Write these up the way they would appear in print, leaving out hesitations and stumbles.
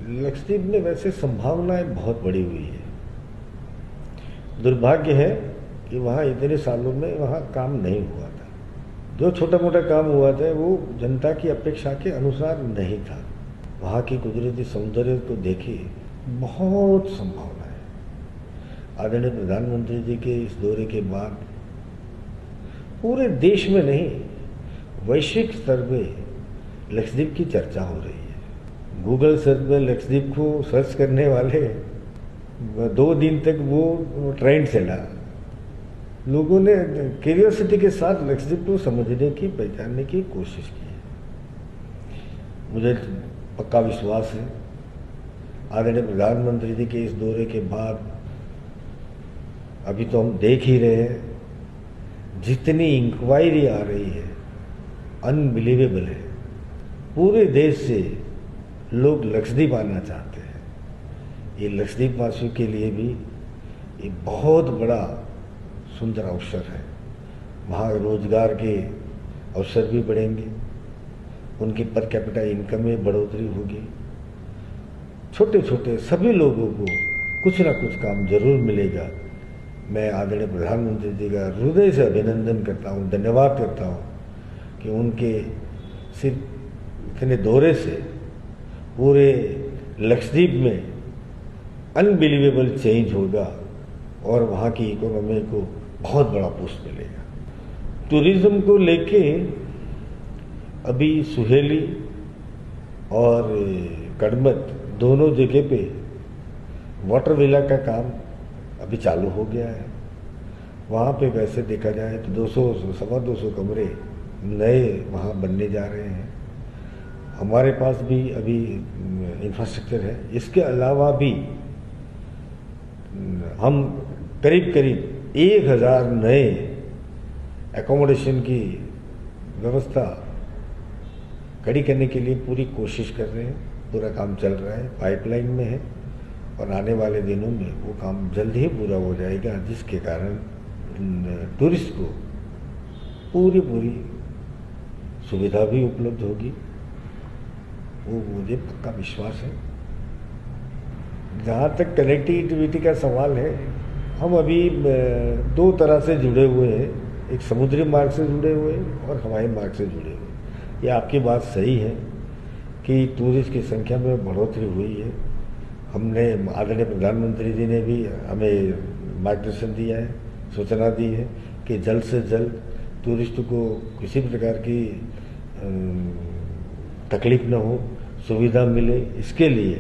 लक्षद्वीप में वैसे संभावनाएं बहुत बड़ी हुई है। दुर्भाग्य है कि वहाँ इतने सालों में वहाँ काम नहीं हुआ था। जो छोटा मोटा काम हुआ था वो जनता की अपेक्षा के अनुसार नहीं था। वहाँ की कुदरती सौंदर्य को देखिए, बहुत संभावना है। आदरणीय प्रधानमंत्री जी के इस दौरे के बाद पूरे देश में नहीं, वैश्विक स्तर पे लक्षद्वीप की चर्चा हो रही है। गूगल सर्च में लक्षद्वीप को सर्च करने वाले 2 दिन तक वो ट्रेंड चला। लोगों ने क्यूरियोसिटी के साथ लक्षद्वीप को समझने की, पहचानने की कोशिश की है। मुझे पक्का विश्वास है आदरणीय प्रधानमंत्री जी के इस दौरे के बाद, अभी तो हम देख ही रहे हैं जितनी इंक्वायरी आ रही है, अनबिलीवेबल है। पूरे देश से लोग लक्षद्वीप आना चाहते हैं। ये लक्षद्वीप वासियों के लिए भी ये बहुत बड़ा सुंदर अवसर है। वहाँ रोजगार के अवसर भी बढ़ेंगे, उनकी पर कैपिटा इनकम में बढ़ोतरी होगी। छोटे छोटे सभी लोगों को कुछ ना कुछ काम जरूर मिलेगा। मैं आदरणीय प्रधानमंत्री जी का हृदय से अभिनंदन करता हूँ, धन्यवाद करता हूँ कि उनके सिर्फ इतने दौरे से पूरे लक्षद्वीप में अनबिलीवेबल चेंज होगा और वहाँ की इकोनॉमी को बहुत बड़ा बूस्ट मिलेगा। टूरिज्म को लेके अभी सुहेली और कड़मत दोनों जगह पे वाटर विला का काम अभी चालू हो गया है। वहाँ पे वैसे देखा जाए तो 200-250 कमरे नए वहाँ बनने जा रहे हैं। हमारे पास भी अभी इंफ्रास्ट्रक्चर है। इसके अलावा भी हम करीब करीब 1000 नए एकोमोडेशन की व्यवस्था खड़ी करने के लिए पूरी कोशिश कर रहे हैं। पूरा काम चल रहा है, पाइपलाइन में है और आने वाले दिनों में वो काम जल्द ही पूरा हो जाएगा, जिसके कारण टूरिस्ट को पूरी सुविधा भी उपलब्ध होगी। वो मुझे पक्का विश्वास है। जहाँ तक कनेक्टिविटी का सवाल है, हम अभी 2 तरह से जुड़े हुए हैं। एक समुद्री मार्ग से जुड़े हुए हैं और हवाई मार्ग से जुड़े हुए। ये आपकी बात सही है कि टूरिस्ट की संख्या में बढ़ोतरी हुई है। हमने आदरणीय प्रधानमंत्री जी ने भी हमें मार्गदर्शन दिया है, सूचना दी है कि जल्द से जल्द टूरिस्ट को किसी प्रकार की तकलीफ न हो, सुविधा मिले। इसके लिए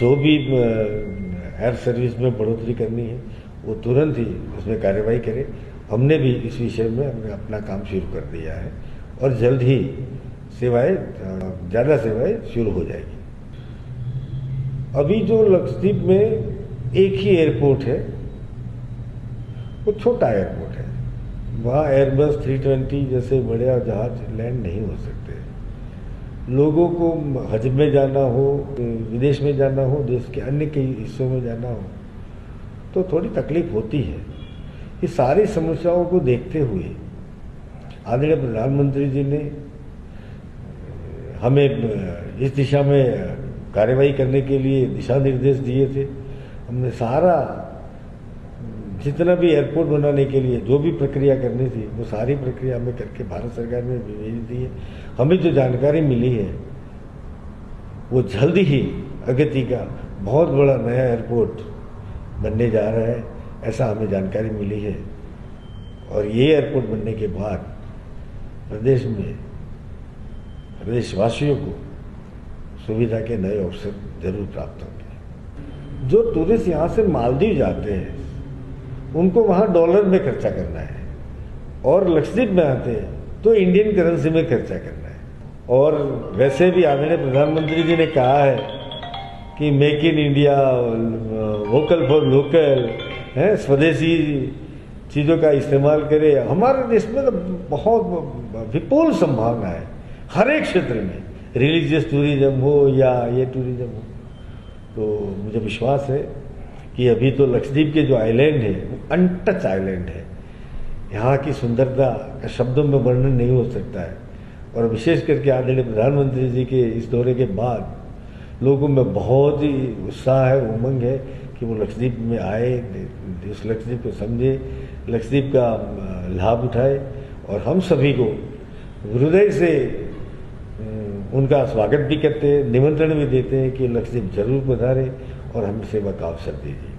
जो भी एयर सर्विस में बढ़ोतरी करनी है वो तुरंत ही उसमें कार्रवाई करें। हमने भी इस विषय में अपना काम शुरू कर दिया है और जल्द ही ज़्यादा सेवाएं शुरू हो जाएगी। अभी जो लक्षद्वीप में एक ही एयरपोर्ट है, वो छोटा एयरपोर्ट है। वहाँ एयरबस 320 जैसे बड़े जहाज लैंड नहीं हो सकते। लोगों को हज में जाना हो, विदेश में जाना हो, देश के अन्य कई हिस्सों में जाना हो तो थोड़ी तकलीफ होती है। ये सारी समस्याओं को देखते हुए आदरणीय प्रधानमंत्री जी ने हमें इस दिशा में कार्रवाई करने के लिए दिशा निर्देश दिए थे। हमने सारा जितना भी एयरपोर्ट बनाने के लिए जो भी प्रक्रिया करनी थी वो सारी प्रक्रिया हमें करके भारत सरकार ने भेज दी है। हमें जो जानकारी मिली है वो जल्द ही अगति का बहुत बड़ा नया एयरपोर्ट बनने जा रहा है, ऐसा हमें जानकारी मिली है। और ये एयरपोर्ट बनने के बाद प्रदेश में प्रदेशवासियों को सुविधा के नए अवसर जरूर प्राप्त होंगे। जो टूरिस्ट यहाँ से मालदीव जाते हैं उनको वहाँ डॉलर में खर्चा करना है और लक्षद्वीप में आते हैं तो इंडियन करेंसी में खर्चा करना है। और वैसे भी आदरणीय प्रधानमंत्री जी ने कहा है कि make in India, vocal for local है, स्वदेशी चीज़ों का इस्तेमाल करें। हमारे देश में तो बहुत विपुल संभावना है हर एक क्षेत्र में, रिलीजियस टूरिज्म हो या ये टूरिज्म हो। तो मुझे विश्वास है कि अभी तो लक्षद्वीप के जो आइलैंड है वो अनटच आइलैंड है। यहाँ की सुंदरता का शब्दों में वर्णन नहीं हो सकता है। और विशेष करके आदरणीय प्रधानमंत्री जी के इस दौरे के बाद लोगों में बहुत ही उत्साह है, उमंग है कि वो लक्षद्वीप में आए, इस लक्षद्वीप को समझे, लक्षद्वीप का लाभ उठाए। और हम सभी को हृदय से उनका स्वागत भी करते हैं, निमंत्रण भी देते हैं कि लक्षद्वीप जरूर पधारे और हमें सेवा का अवसर दीजिए।